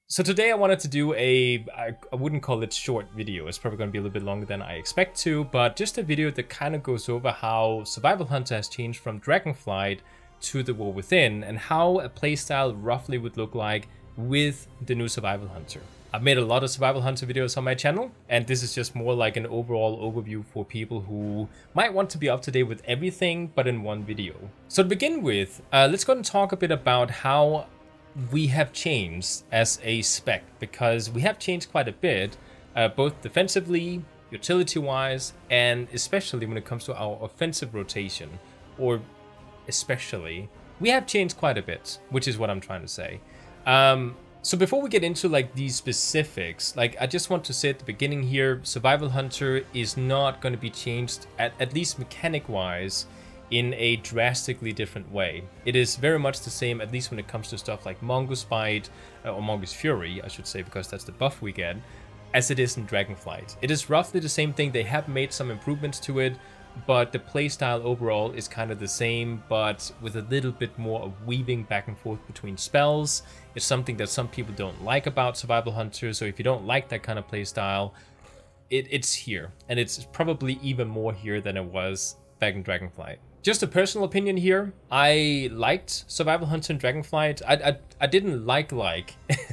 So today I wanted to do I wouldn't call it short video, it's probably going to be a little bit longer than I expect to, but just a video that kind of goes over how Survival Hunter has changed from Dragonflight to the War Within, and how a playstyle roughly would look like with the new Survival Hunter. I've made a lot of Survival Hunter videos on my channel, and this is just more like an overall overview for people who might want to be up to date with everything, but in one video. So to begin with, let's go and talk a bit about how we have changed as a spec, because we have changed quite a bit, both defensively, utility-wise, and especially when it comes to our offensive rotation, or especially, we have changed quite a bit, which is what I'm trying to say. So before we get into like these specifics, like I just want to say at the beginning here, Survival Hunter is not going to be changed, at least mechanic-wise, in a drastically different way. It is very much the same, at least when it comes to stuff like Mongoose Bite, or Mongoose Fury, I should say, because that's the buff we get, as it is in Dragonflight. It is roughly the same thing. They have made some improvements to it, but the playstyle overall is kind of the same, but with a little bit more of weaving back and forth between spells. It's something that some people don't like about Survival Hunter, so if you don't like that kind of playstyle, it's here. And it's probably even more here than it was back in Dragonflight. Just a personal opinion here, I liked Survival Hunter and Dragonflight. I didn't like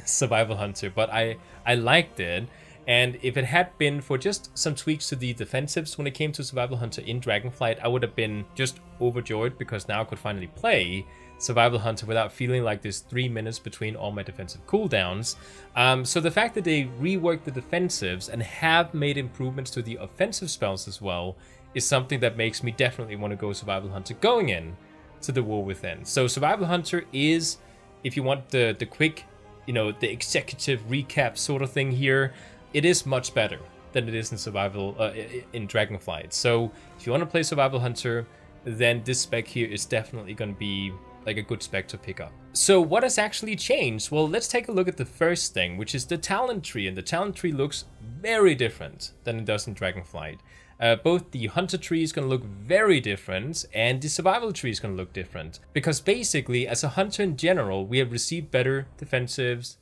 Survival Hunter, but I liked it. And if it had been for just some tweaks to the defensives when it came to Survival Hunter in Dragonflight, I would have been just overjoyed, because now I could finally play Survival Hunter without feeling like there's 3 minutes between all my defensive cooldowns. So the fact that they reworked the defensives and have made improvements to the offensive spells as well is something that makes me definitely want to go Survival Hunter going in to the War Within. So Survival Hunter is, if you want the quick, the executive recap sort of thing here, it is much better than it is in in Dragonflight. So if you want to play Survival Hunter, then this spec here is definitely going to be like a good spec to pick up. So what has actually changed? Well, let's take a look at the first thing, which is the talent tree. And the talent tree looks very different than it does in Dragonflight. Both the hunter tree is going to look very different, and the survival tree is going to look different. Because basically, as a hunter in general, we have received better defensives,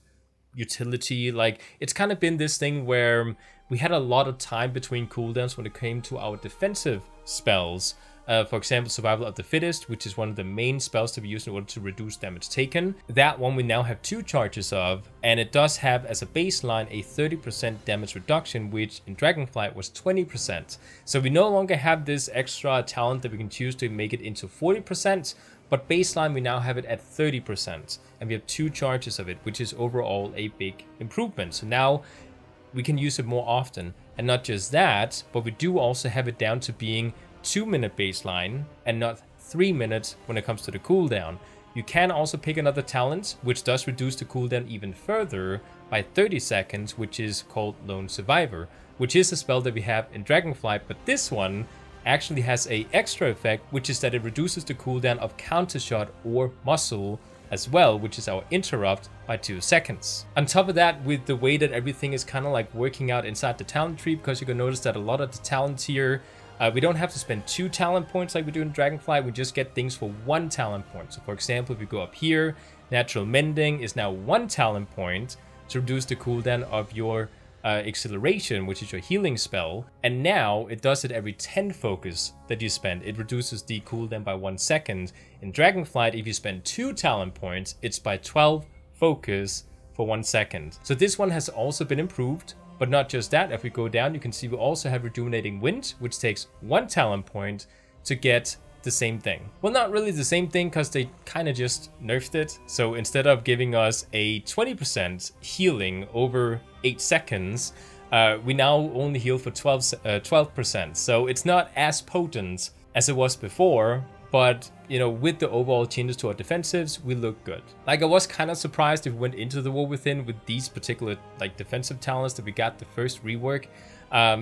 utility. Like, it's kind of been this thing where we had a lot of time between cooldowns when it came to our defensive spells. For example, Survival of the Fittest, which is one of the main spells to be used in order to reduce damage taken. That one we now have 2 charges of, and it does have as a baseline a 30% damage reduction, which in Dragonflight was 20%. So we no longer have this extra talent that we can choose to make it into 40%, but baseline we now have it at 30%, and we have 2 charges of it, which is overall a big improvement. So now we can use it more often, and not just that, but we do also have it down to being 2-minute baseline and not 3 minutes when it comes to the cooldown. You can also pick another talent, which does reduce the cooldown even further by 30 seconds, which is called Lone Survivor, which is a spell that we have in Dragonflight, but this one actually has a extra effect, which is that it reduces the cooldown of Countershot or Muscle as well, which is our interrupt, by 2 seconds. On top of that, with the way that everything is kind of like working out inside the talent tree, because you can notice that a lot of the talents here, we don't have to spend 2 talent points like we do in Dragonflight, we just get things for 1 talent point. So for example, if we go up here, Natural Mending is now 1 talent point to reduce the cooldown of your Acceleration, which is your healing spell. And now it does it every 10 focus that you spend. It reduces the cooldown by 1 second. In Dragonflight, if you spend 2 talent points, it's by 12 focus for 1 second. So this one has also been improved. But not just that, if we go down, you can see we also have Rejuvenating Wind, which takes 1 talent point to get the same thing. Well, not really the same thing, because they kind of just nerfed it. So instead of giving us a 20% healing over 8 seconds, we now only heal for 12%. So it's not as potent as it was before, but with the overall changes to our defensives, we look good. Like, I was kind of surprised if we went into the War Within with these particular like defensive talents that we got the first rework.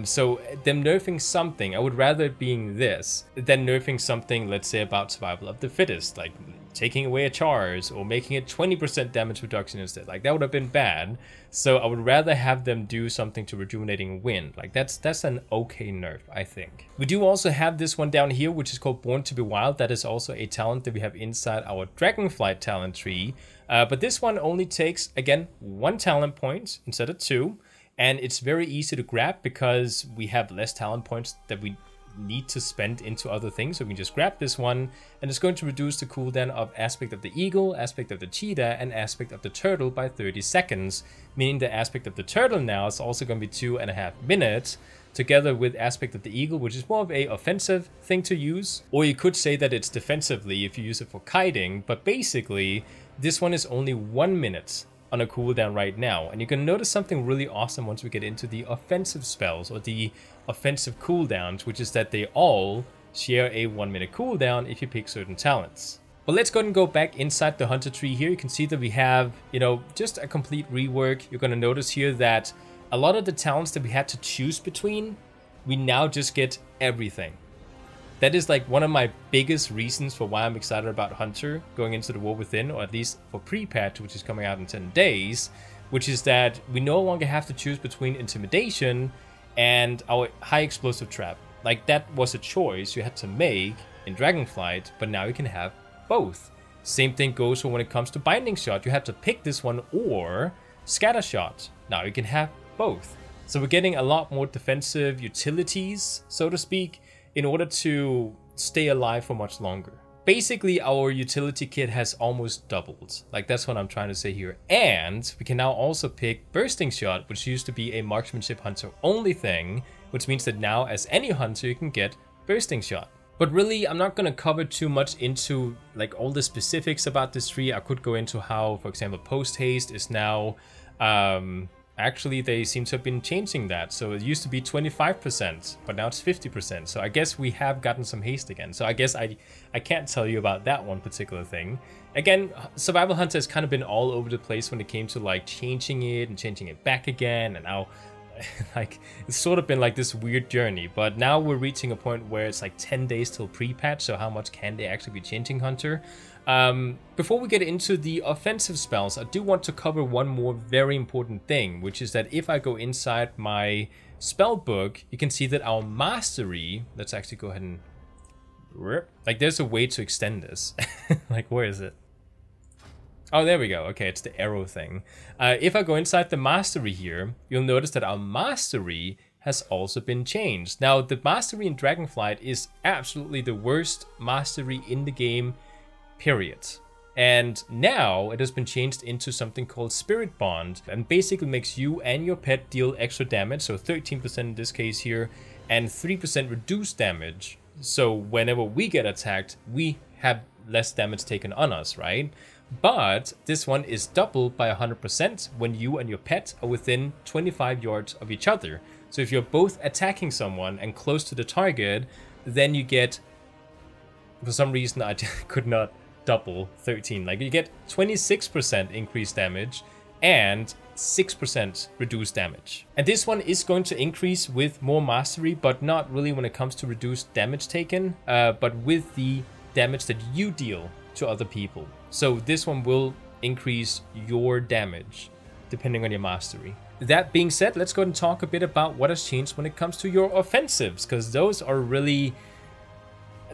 So them nerfing something, I would rather it being this than nerfing something, let's say, about Survival of the Fittest, like taking away a charge or making it 20% damage reduction instead. Like, that would have been bad. So I would rather have them do something to Rejuvenating Wind. Like, that's an okay nerf, I think. We do also have this one down here, which is called Born to be Wild. That is also a talent that we have inside our Dragonflight talent tree. But this one only takes, again, 1 talent point instead of 2. And it's very easy to grab because we have less talent points that we need to spend into other things. So we can just grab this one, and it's going to reduce the cooldown of Aspect of the Eagle, Aspect of the Cheetah, and Aspect of the Turtle by 30 seconds. Meaning the Aspect of the Turtle now is also going to be 2.5 minutes, together with Aspect of the Eagle, which is more of a offensive thing to use. Or you could say that it's defensively if you use it for kiting, but basically this one is only 1 minute on a cooldown right now. And you can notice something really awesome once we get into the offensive spells or the offensive cooldowns, which is that they all share a 1 minute cooldown if you pick certain talents. But let's go ahead and go back inside the hunter tree here. You can see that we have, just a complete rework. You're going to notice here that a lot of the talents that we had to choose between, we now just get everything. That is like one of my biggest reasons for why I'm excited about Hunter going into the War Within, or at least for Prepatch, which is coming out in 10 days, which is that we no longer have to choose between Intimidation and our High Explosive Trap. Like, that was a choice you had to make in Dragonflight, but now you can have both. Same thing goes for when it comes to Binding Shot. You had to pick this one or Scatter Shot. Now you can have both. So we're getting a lot more defensive utilities, so to speak, in order to stay alive for much longer. Basically, our utility kit has almost doubled. Like, that's what I'm trying to say here. And we can now also pick Bursting Shot, which used to be a Marksmanship Hunter only thing, which means that now as any hunter you can get Bursting Shot. But really, I'm not going to cover too much into like all the specifics about this tree. I could go into how, for example, Post Haste is now actually, they seem to have been changing that. So it used to be 25%, but now it's 50%. So I guess we have gotten some haste again. So I guess I can't tell you about that one particular thing. Again, Survival Hunter has kind of been all over the place when it came to like changing it and changing it back again. And now, like, it's sort of been like this weird journey. But now we're reaching a point where it's like 10 days till pre-patch. So how much can they actually be changing Hunter? Before we get into the offensive spells, I do want to cover one more very important thing, which is that if I go inside my spell book, you can see that our mastery, let's actually go ahead and, like, there's a way to extend this. Like, where is it? Oh, there we go. Okay, it's the arrow thing. If I go inside the mastery here, you'll notice that our mastery has also been changed. Now, the mastery in Dragonflight is absolutely the worst mastery in the game, period. And now it has been changed into something called Spirit Bond, and basically makes you and your pet deal extra damage, so 13% in this case here, and 3% reduced damage. So whenever we get attacked, we have less damage taken on us, right? But this one is doubled by 100% when you and your pet are within 25 yards of each other. So if you're both attacking someone and close to the target, then you get, for some reason I could not double 13, like you get 26% increased damage and 6% reduced damage. And this one is going to increase with more mastery, but not really when it comes to reduced damage taken, but with the damage that you deal to other people. So this one will increase your damage depending on your mastery. That being said, let's go ahead and talk a bit about what has changed when it comes to your offensives, because those are really,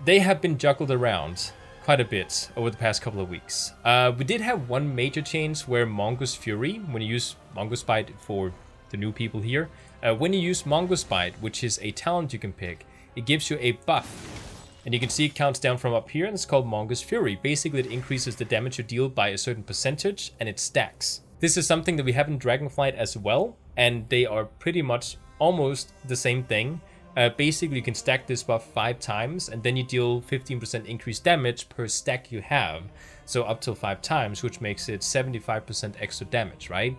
they have been juggled around quite a bit over the past couple of weeks. We did have one major change where Mongoose Fury, when you use Mongoose Bite for the new people here, when you use Mongoose Bite, which is a talent you can pick, it gives you a buff. And you can see it counts down from up here, and it's called Mongoose Fury. Basically, it increases the damage you deal by a certain percentage, and it stacks. This is something that we have in Dragonflight as well, and they are pretty much almost the same thing. Basically, you can stack this buff 5 times, and then you deal 15% increased damage per stack you have. So up till 5 times, which makes it 75% extra damage, right?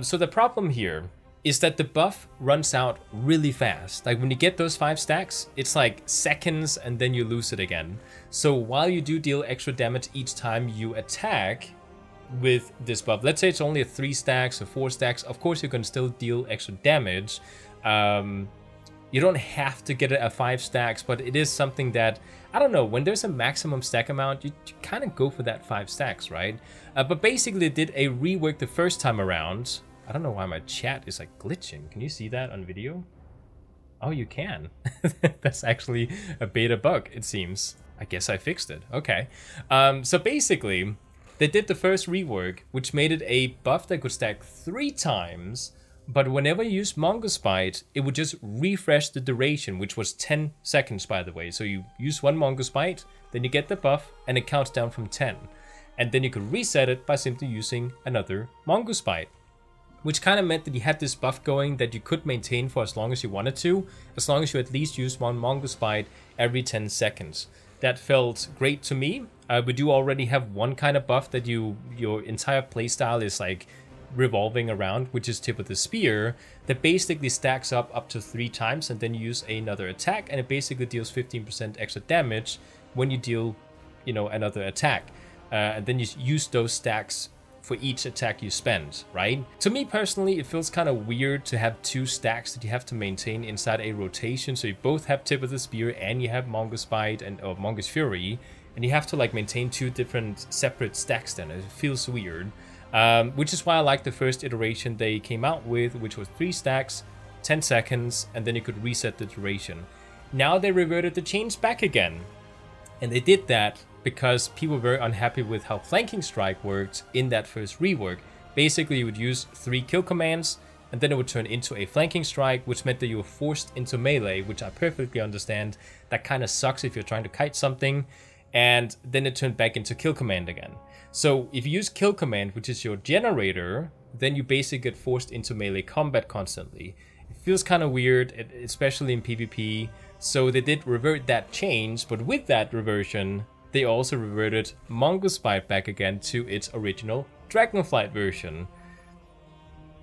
So the problem here is that the buff runs out really fast. Like when you get those 5 stacks, it's like seconds and then you lose it again. So while you do deal extra damage each time you attack with this buff, let's say it's only a 3 stacks or 4 stacks, of course you can still deal extra damage. You don't have to get it at 5 stacks, but it is something that, I don't know, when there's a maximum stack amount, you kind of go for that 5 stacks, right? But basically it did a rework the first time around. I don't know why my chat is like glitching. Can you see that on video? Oh, you can. That's actually a beta bug, it seems. I guess I fixed it. Okay. So basically, they did the first rework, which made it a buff that could stack 3 times, but whenever you use Mongoose Bite, it would just refresh the duration, which was 10 seconds, by the way. So you use 1 Mongoose Bite, then you get the buff, and it counts down from 10. And then you could reset it by simply using another Mongoose Bite, which kind of meant that you had this buff going that you could maintain for as long as you wanted to, as long as you at least use 1 Mongoose Bite every 10 seconds. That felt great to me. We do already have one kind of buff that your entire playstyle is like revolving around, which is Tip of the Spear, that basically stacks up to 3 times, and then you use another attack, and it basically deals 15% extra damage when you deal, another attack. And then you use those stacks for each attack you spend, right? To me personally, it feels kind of weird to have 2 stacks that you have to maintain inside a rotation. So you both have Tip of the Spear and you have Mongoose Bite or Mongoose Fury, and you have to like maintain 2 different separate stacks then. It feels weird, which is why I like the first iteration they came out with, which was 3 stacks, 10 seconds, and then you could reset the duration. Now they reverted the chains back again, and they did that because people were very unhappy with how Flanking Strike worked in that first rework. Basically, you would use 3 kill commands, and then it would turn into a Flanking Strike, which meant that you were forced into melee, which I perfectly understand. That kind of sucks if you're trying to kite something. And then it turned back into kill command again. So if you use kill command, which is your generator, then you basically get forced into melee combat constantly. It feels kind of weird, especially in PvP. So they did revert that change, but with that reversion, they also reverted Mongoose Bite back again to its original Dragonflight version.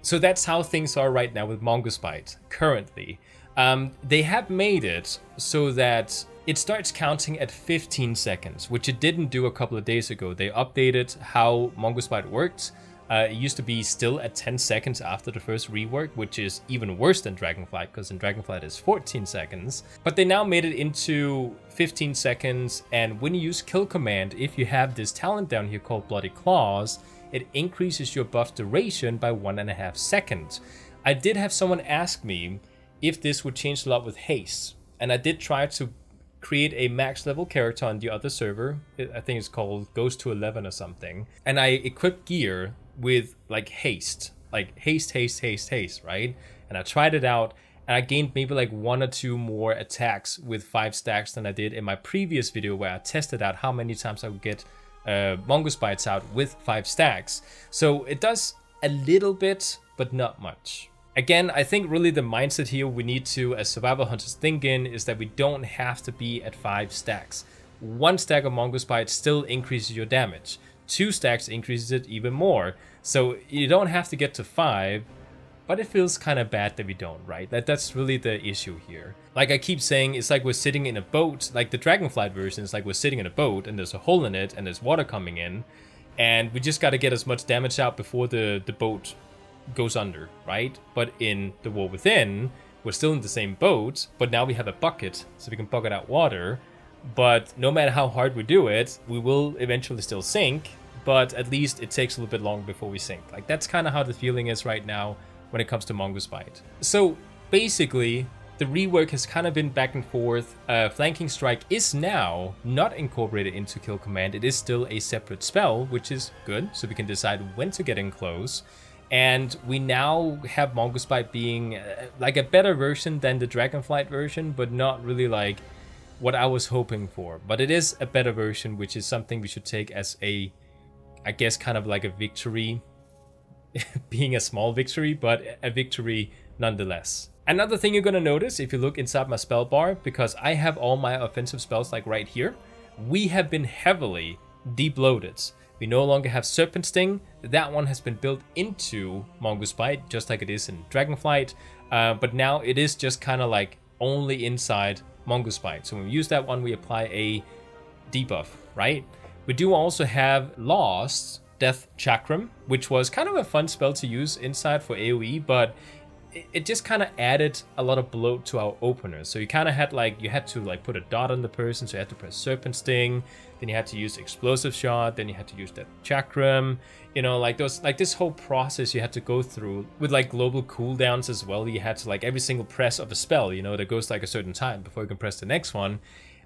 So that's how things are right now with Mongoose Bite, currently. They have made it so that it starts counting at 15 seconds, which it didn't do a couple of days ago. They updated how Mongoose Bite worked. It used to be still at 10 seconds after the first rework, which is even worse than Dragonflight, because in Dragonflight it's 14 seconds. But they now made it into 15 seconds, and when you use kill command, if you have this talent down here called Bloody Claws, it increases your buff duration by 1.5 seconds. I did have someone ask me if this would change a lot with haste, and I did try to create a max level character on the other server. I think it's called Goes to 11 or something, and I equipped gear with like haste, right? And I tried it out, and I gained maybe like 1 or 2 more attacks with 5 stacks than I did in my previous video where I tested out how many times I would get Mongoose Bites out with 5 stacks. So it does a little bit, but not much. Again, I think really the mindset here we need to, as survival hunters, think in is that we don't have to be at 5 stacks. 1 stack of Mongoose Bite still increases your damage. 2 stacks increases it even more. So you don't have to get to 5, but it feels kind of bad that we don't, right? That's really the issue here. Like I keep saying, it's like we're sitting in a boat. Like the Dragonflight version is like we're sitting in a boat and there's a hole in it and there's water coming in, and we just got to get as much damage out before the boat goes under, right? But in the War Within, we're still in the same boat, but now we have a bucket, so we can bucket out water. But no matter how hard we do it, we will eventually still sink, but at least it takes a little bit longer before we sink. Like that's kind of how the feeling is right now when it comes to Mongoose Bite. So basically, the rework has kind of been back and forth. Flanking Strike is now not incorporated into Kill Command. It is still a separate spell, which is good, so we can decide when to get in close. And we now have Mongoose Bite being like a better version than the Dragonflight version, but not really like what I was hoping for. But it is a better version, which is something we should take as a, I guess, kind of like a victory, being a small victory, but a victory nonetheless. Another thing you're going to notice if you look inside my spell bar, because I have all my offensive spells like right here, we have been heavily deep-loaded. We no longer have Serpent Sting. That one has been built into Mongoose Bite, just like it is in Dragonflight. But now it is just kind of like only inside Mongoose Bite. So when we use that one, we apply a debuff, right? We do also have Lost Death Chakram, which was kind of a fun spell to use inside for AoE, but it just kind of added a lot of bloat to our openers. So you kind of had like, you had to like put a dot on the person, so you had to press Serpent Sting, then you had to use Explosive Shot, then you had to use that Chakram, you know, like those, like this whole process you had to go through with like global cooldowns as well. You had to like every single press of a spell, you know, that goes like a certain time before you can press the next one.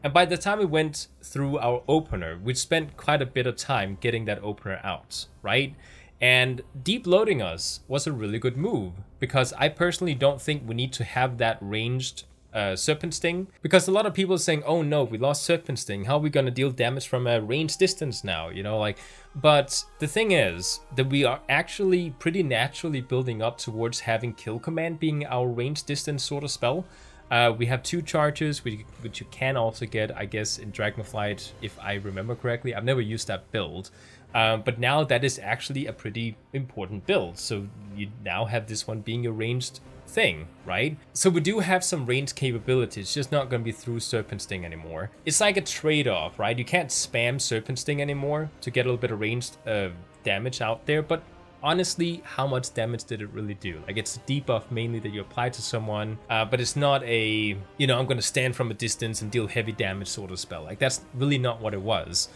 And by the time we went through our opener, we spent quite a bit of time getting that opener out, right? And deep loading us was a really good move, because I personally don't think we need to have that ranged Serpent Sting, because a lot of people are saying, oh no, we lost Serpent Sting, how are we gonna deal damage from a ranged distance now, you know, like. But the thing is that we are actually pretty naturally building up towards having Kill Command being our ranged distance sort of spell. We have 2 charges, which you can also get, I guess, in Dragonflight, if I remember correctly. I've never used that build. But now that is actually a pretty important build. So you now have this one being a ranged thing, right? So we do have some ranged capabilities, just not going to be through Serpent Sting anymore. It's like a trade-off, right? You can't spam Serpent Sting anymore to get a little bit of ranged damage out there, but honestly, how much damage did it really do? Like, it's a debuff mainly that you apply to someone, but it's not a, you know, I'm going to stand from a distance and deal heavy damage sort of spell. Like, that's really not what it was.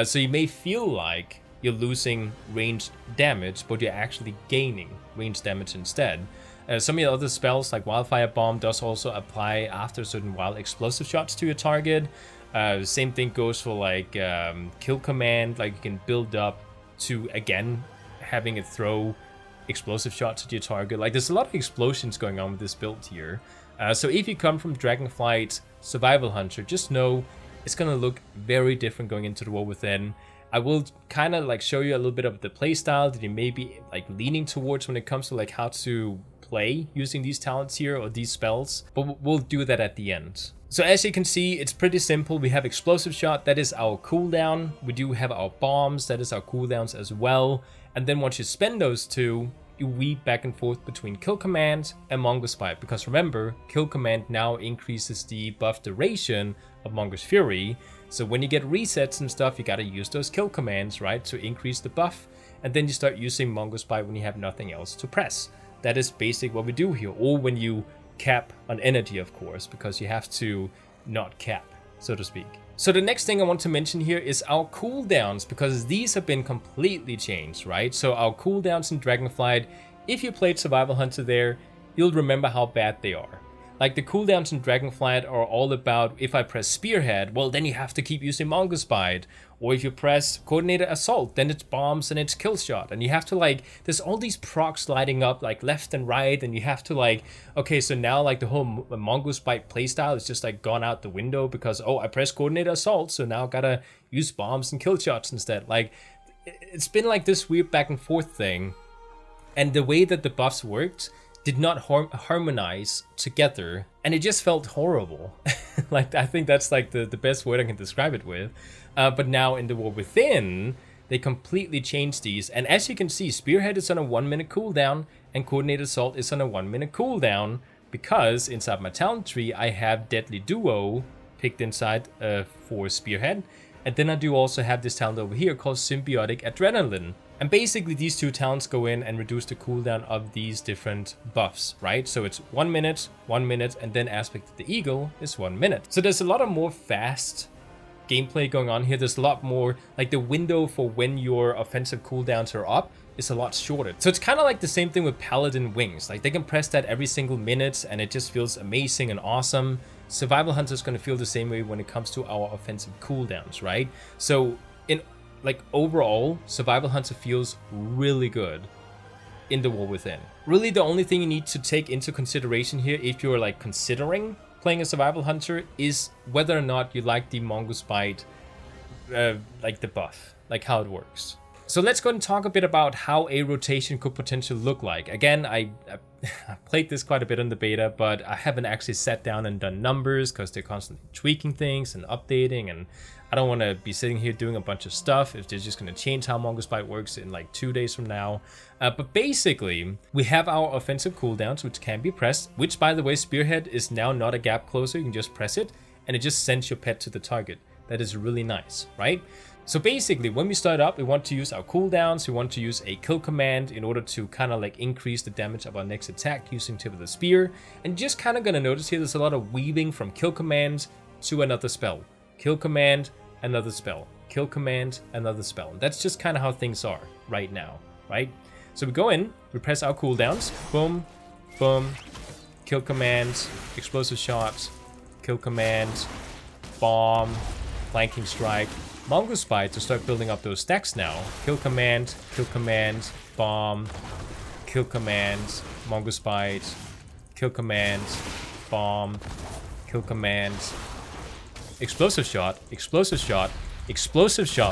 So you may feel like you're losing ranged damage, but you're actually gaining ranged damage instead. Some of the other spells, like Wildfire Bomb, does also apply after certain wild explosive shots to your target. Same thing goes for, like, Kill Command. Like, you can build up to, again, having it throw explosive shots at your target. Like, there's a lot of explosions going on with this build here. So if you come from Dragonflight Survival Hunter, just know it's gonna look very different going into the War Within. I will kind of like show you a little bit of the playstyle that you may be like leaning towards when it comes to like how to play using these talents here or these spells, but we'll do that at the end. So as you can see, it's pretty simple. We have Explosive Shot, that is our cooldown. We do have our bombs, that is our cooldowns as well. And then once you spend those 2, you weave back and forth between Kill Command and Mongoose Bite, because remember, Kill Command now increases the buff duration of Mongoose Fury. So when you get resets and stuff, you gotta use those Kill Commands, right, to increase the buff. And then you start using Mongoose Bite when you have nothing else to press. That is basically what we do here, or when you cap on energy, of course, because you have to not cap, so to speak. So the next thing I want to mention here is our cooldowns, because these have been completely changed, right? So our cooldowns in Dragonflight, if you played Survival Hunter there, you'll remember how bad they are. Like, the cooldowns in Dragonflight are all about, if I press Spearhead, well, then you have to keep using Mongoose Bite. Or if you press Coordinated Assault, then it's bombs and it's kill shot. And you have to, like, there's all these procs lighting up, like, left and right. And you have to, like, okay, so now, like, the whole Mongoose Bite playstyle is just, like, gone out the window because, oh, I pressed Coordinated Assault, so now I gotta use bombs and kill shots instead. Like, it's been, like, this weird back and forth thing. And the way that the buffs worked did not harmonize together, and it just felt horrible. Like, I think that's like the best word I can describe it with. But now in the War Within, they completely changed these, and as you can see, Spearhead is on a 1-minute cooldown, and Coordinated Assault is on a 1-minute cooldown, because inside my talent tree I have Deadly Duo picked inside for Spearhead, and then I do also have this talent over here called Symbiotic Adrenaline. And basically these 2 talents go in and reduce the cooldown of these different buffs, right? So it's 1 minute, 1 minute, and then Aspect of the Eagle is 1 minute. So there's a lot of more fast gameplay going on here. There's a lot more, like, the window for when your offensive cooldowns are up is a lot shorter. So it's kind of like the same thing with Paladin Wings. Like, they can press that every single minute and it just feels amazing and awesome. Survival Hunter is going to feel the same way when it comes to our offensive cooldowns, right? So in, like, overall, Survival Hunter feels really good in the War Within. Really, the only thing you need to take into consideration here, if you're, like, considering playing a Survival Hunter, is whether or not you like the Mongoose Bite, like, the buff, like how it works. So let's go and talk a bit about how a rotation could potentially look like. Again, I played this quite a bit in the beta, but I haven't actually sat down and done numbers because they're constantly tweaking things and updating, and I don't want to be sitting here doing a bunch of stuff if they're just going to change how Mongoose Bite works in like 2 days from now. But basically, we have our offensive cooldowns, which can be pressed, which, by the way, Spearhead is now not a gap closer. You can just press it, and it just sends your pet to the target. That is really nice, right? So basically, when we start up, we want to use our cooldowns. We want to use a kill command in order to kind of like increase the damage of our next attack using Tip of the Spear. And just kind of going to notice here, there's a lot of weaving from kill command to another spell. Kill command, another spell. Kill command, another spell. And that's just kind of how things are right now, right? So we go in, we press our cooldowns. Boom, boom. Kill command, explosive shot, kill command, bomb, flanking strike, Mongoose Bite to start building up those stacks now. Kill command, bomb, kill command, Mongoose Bite, kill command, bomb, kill command, explosive shot,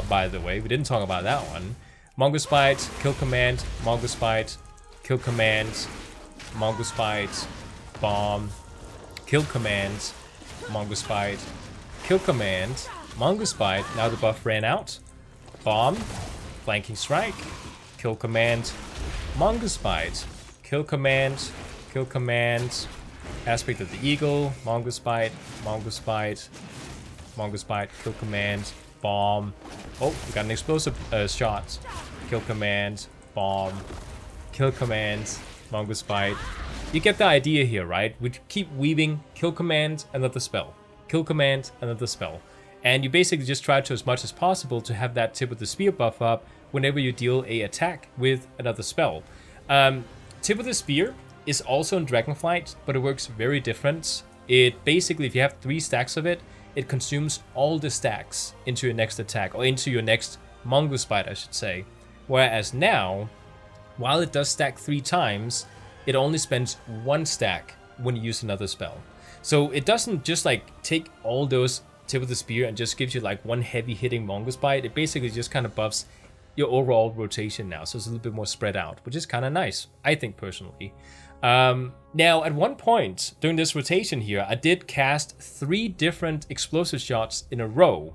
by the way, we didn't talk about that one. Mongoose Bite, kill command, Mongoose Bite, kill command, Mongoose Bite, bomb, kill command, Mongoose Bite, kill command, Mongoose Bite. Now the buff ran out. Bomb, flanking strike, kill command, Mongoose Bite, kill command, aspect of the eagle, Mongoose Bite, Mongoose Bite, kill command, bomb. Oh, we got an explosive shot. Kill command, bomb, kill command, Mongoose Bite. You get the idea here, right? We keep weaving kill command, another spell. Kill command, another spell. And you basically just try to, as much as possible, to have that tip of the spear buff up whenever you deal a attack with another spell. Tip of the spear is also in Dragonflight, but it works very different. It basically, if you have 3 stacks of it, it consumes all the stacks into your next attack, or into your next Mongoose Bite, I should say. Whereas now, while it does stack 3 times, it only spends 1 stack when you use another spell. So it doesn't just like take all those tip of the spear and just gives you like 1 heavy hitting Mongoose Bite. It basically just kind of buffs your overall rotation now, so it's a little bit more spread out, which is kind of nice, I think, personally. Now, at one point during this rotation here, I did cast 3 different explosive shots in a row,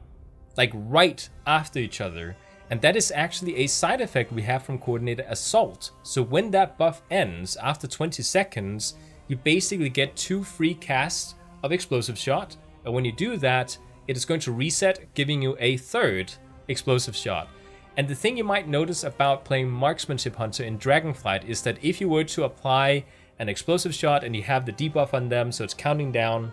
like right after each other. And that is actually a side effect we have from Coordinated Assault. So when that buff ends, after 20 seconds, you basically get 2 free casts of explosive shot. And when you do that, it is going to reset, giving you a 3rd explosive shot. And the thing you might notice about playing Marksmanship Hunter in Dragonflight is that if you were to apply an explosive shot and you have the debuff on them, so it's counting down,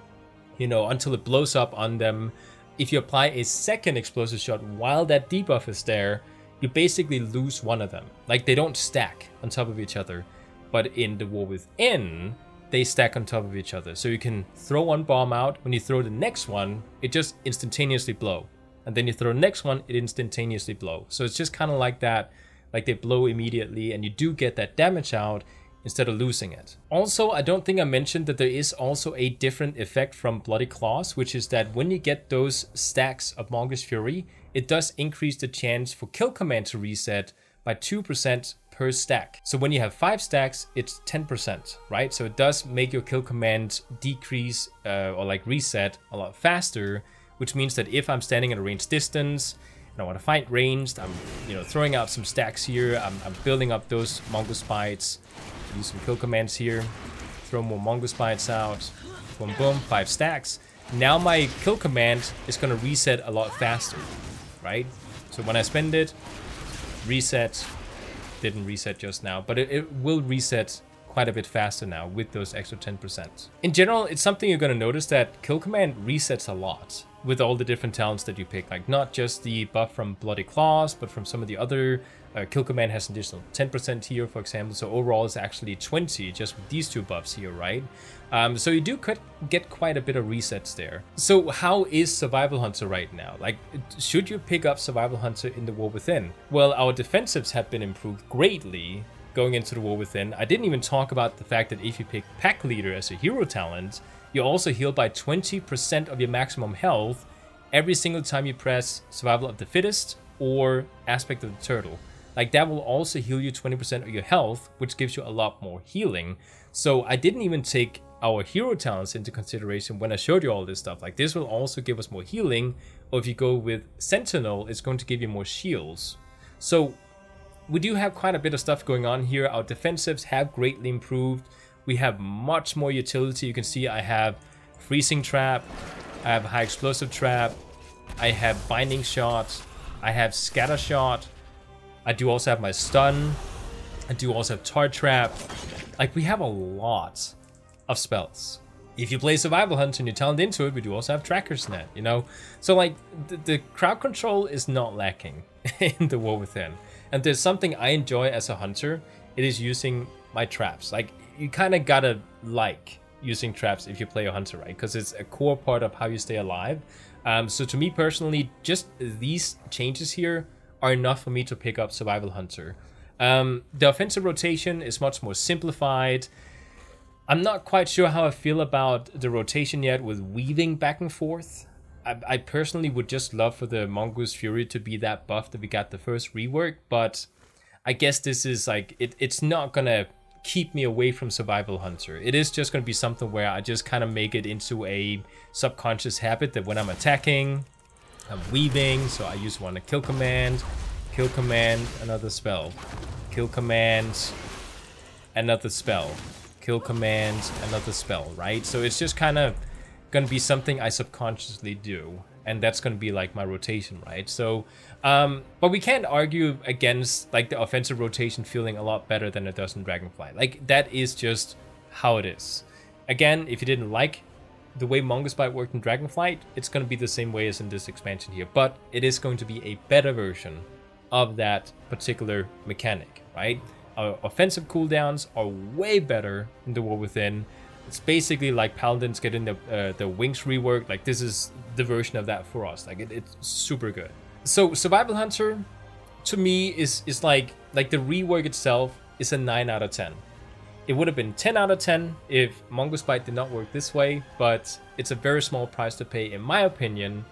you know, until it blows up on them. If you apply a 2nd explosive shot while that debuff is there, you basically lose one of them. Like, they don't stack on top of each other. But in the War Within, they stack on top of each other. So you can throw one bomb out. When you throw the next one, it just instantaneously blow. And then you throw the next one, it instantaneously blow. So it's just kind of like that. Like, they blow immediately, and you do get that damage out instead of losing it. Also, I don't think I mentioned that there is also a different effect from Bloody Claws, which is that when you get those stacks of Mongoose Fury, it does increase the chance for kill command to reset by 2% per stack. So when you have 5 stacks, it's 10%, right? So it does make your kill command decrease or like reset a lot faster, which means that if I'm standing at a ranged distance and I want to fight ranged, I'm, you know, throwing out some stacks here, I'm building up those Mongoose Bites, use some kill commands here, throw more Mongoose Bites out, boom boom, 5 stacks. Now my kill command is going to reset a lot faster, right? So when I spend it, reset, didn't reset just now, but it will reset quite a bit faster now with those extra 10%. In general, it's something you're going to notice that kill command resets a lot with all the different talents that you pick, like not just the buff from Bloody Claws, but from some of the other. Kill command has an additional 10% here, for example, so overall it's actually 20 just with these 2 buffs here, right? So you do get quite a bit of resets there. So how is Survival Hunter right now? Like, should you pick up Survival Hunter in the War Within? Well, our defensives have been improved greatly going into the War Within. I didn't even talk about the fact that if you pick Pack Leader as a hero talent, you also heal by 20% of your maximum health every single time you press Survival of the Fittest or Aspect of the Turtle. Like, that will also heal you 20% of your health, which gives you a lot more healing. So I didn't even take our hero talents into consideration when I showed you all this stuff. Like, this will also give us more healing, or if you go with Sentinel, it's going to give you more shields. So we do have quite a bit of stuff going on here. Our defensives have greatly improved. We have much more utility. You can see I have Freezing Trap, I have High Explosive Trap, I have Binding Shot, I have Scatter Shot, I do also have my Stun, I do also have Tar Trap. Like, we have a lot of spells. If you play Survival Hunter and you talent into it, we do also have Tracker's Net, you know? So, like, the crowd control is not lacking in the War Within. And there's something I enjoy as a hunter, it is using my traps. Like, you kind of gotta like using traps if you play a hunter, right? Because it's a core part of how you stay alive. So to me personally, just these changes here are enough for me to pick up Survival Hunter. The offensive rotation is much more simplified. I'm not quite sure how I feel about the rotation yet with weaving back and forth. I personally would just love for the Mongoose Fury to be that buff that we got the first rework, but I guess this is like, it's not gonna keep me away from Survival Hunter. It is just gonna be something where I just kind of make it into a subconscious habit that when I'm attacking, I'm weaving, so I use one kill command, another spell, kill command, another spell, kill command, another spell, right? So it's just kind of gonna be something I subconsciously do, and that's gonna be like my rotation, right? So but we can't argue against like the offensive rotation feeling a lot better than it does in Dragonflight. Like, that is just how it is. Again, if you didn't like the way Mongoose Bite worked in Dragonflight, it's gonna be the same way as in this expansion here, but it is going to be a better version of that particular mechanic, right? Our offensive cooldowns are way better in the War Within. It's basically like Paladins getting the wings reworked. Like, this is the version of that for us. Like, it's super good. So Survival Hunter, to me, is like the rework itself is a 9 out of 10. It would have been 10 out of 10 if Mongoose Bite did not work this way, but it's a very small price to pay, in my opinion,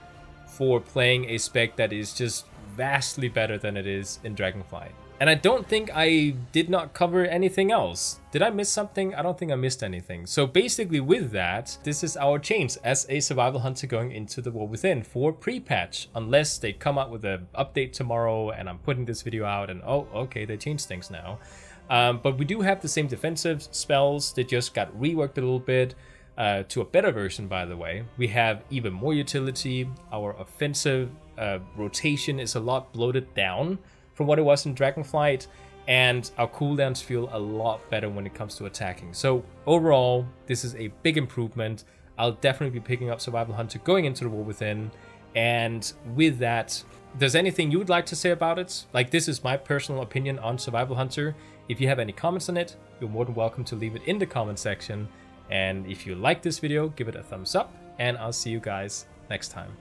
for playing a spec that is just vastly better than it is in Dragonflight. And I don't think I did not cover anything else. Did I miss something? I don't think I missed anything. So basically with that, this is our change as a Survival Hunter going into the War Within for pre-patch. Unless they come out with an update tomorrow and I'm putting this video out and oh, okay, they changed things now. But we do have the same defensive spells. They just got reworked a little bit to a better version, by the way. We have even more utility. Our offensive rotation is a lot bloated down from what it was in Dragonflight, and our cooldowns feel a lot better when it comes to attacking. So overall, this is a big improvement. I'll definitely be picking up Survival Hunter going into the War Within. And with that, there's anything you would like to say about it? Like, this is my personal opinion on Survival Hunter. If you have any comments on it, you're more than welcome to leave it in the comment section. And if you like this video, give it a thumbs up, and I'll see you guys next time.